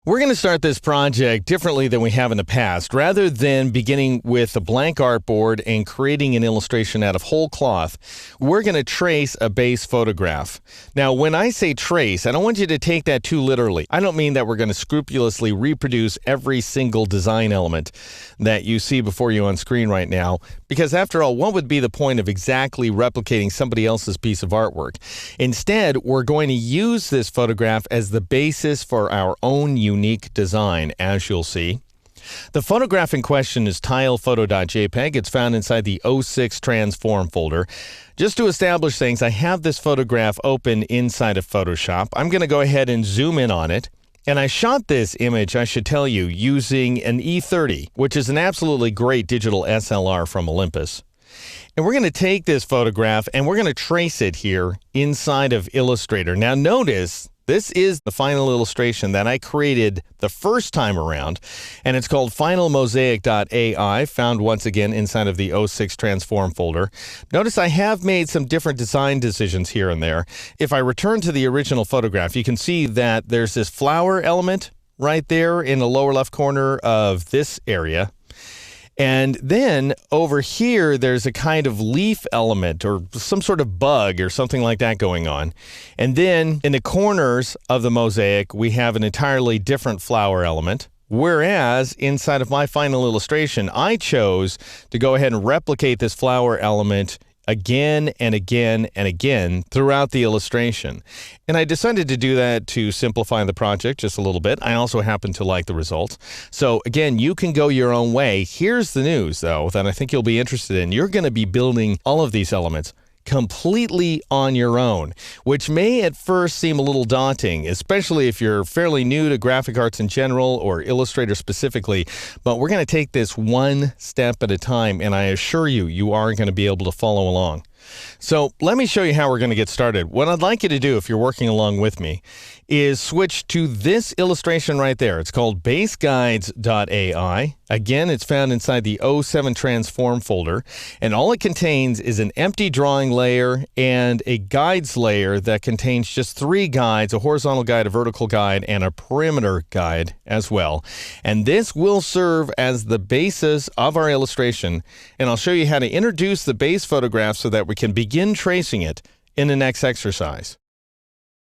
We're going to start this project differently than we have in the past. Rather than beginning with a blank artboard and creating an illustration out of whole cloth, we're going to trace a base photograph. Now, when I say trace, I don't want you to take that too literally. I don't mean that we're going to scrupulously reproduce every single design element that you see before you on screen right now, because after all, what would be the point of exactly replicating somebody else's piece of artwork? Instead, we're going to use this photograph as the basis for our own unique design, as you'll see. The photograph in question is tilephoto.jpg. It's found inside the 06 Transform folder. Just to establish things, I have this photograph open inside of Photoshop. I'm going to go ahead and zoom in on it. And I shot this image, I should tell you, using an E30, which is an absolutely great digital SLR from Olympus. And we're going to take this photograph and we're going to trace it here inside of Illustrator. Now notice, this is the final illustration that I created the first time around, and it's called finalmosaic.ai, found once again inside of the 06 Transform folder. Notice I have made some different design decisions here and there. If I return to the original photograph, you can see that there's this flower element right there in the lower left corner of this area. And then over here, there's a kind of leaf element or some sort of bug or something like that going on. And then in the corners of the mosaic, we have an entirely different flower element. Whereas inside of my final illustration, I chose to go ahead and replicate this flower element again and again and again throughout the illustration. And I decided to do that to simplify the project just a little bit. I also happen to like the results. So again, you can go your own way. Here's the news, though, that I think you'll be interested in. You're going to be building all of these elements completely on your own, which may at first seem a little daunting, especially if you're fairly new to graphic arts in general or Illustrator specifically. But we're going to take this one step at a time, and I assure you, you are going to be able to follow along. So let me show you how we're going to get started. What I'd like you to do, if you're working along with me, is switch to this illustration right there. It's called baseguides.ai. Again, it's found inside the 07 Transform folder, and all it contains is an empty drawing layer and a guides layer that contains just 3 guides, a horizontal guide, a vertical guide, and a perimeter guide as well. And this will serve as the basis of our illustration, and I'll show you how to introduce the base photograph so that we can begin tracing it in the next exercise.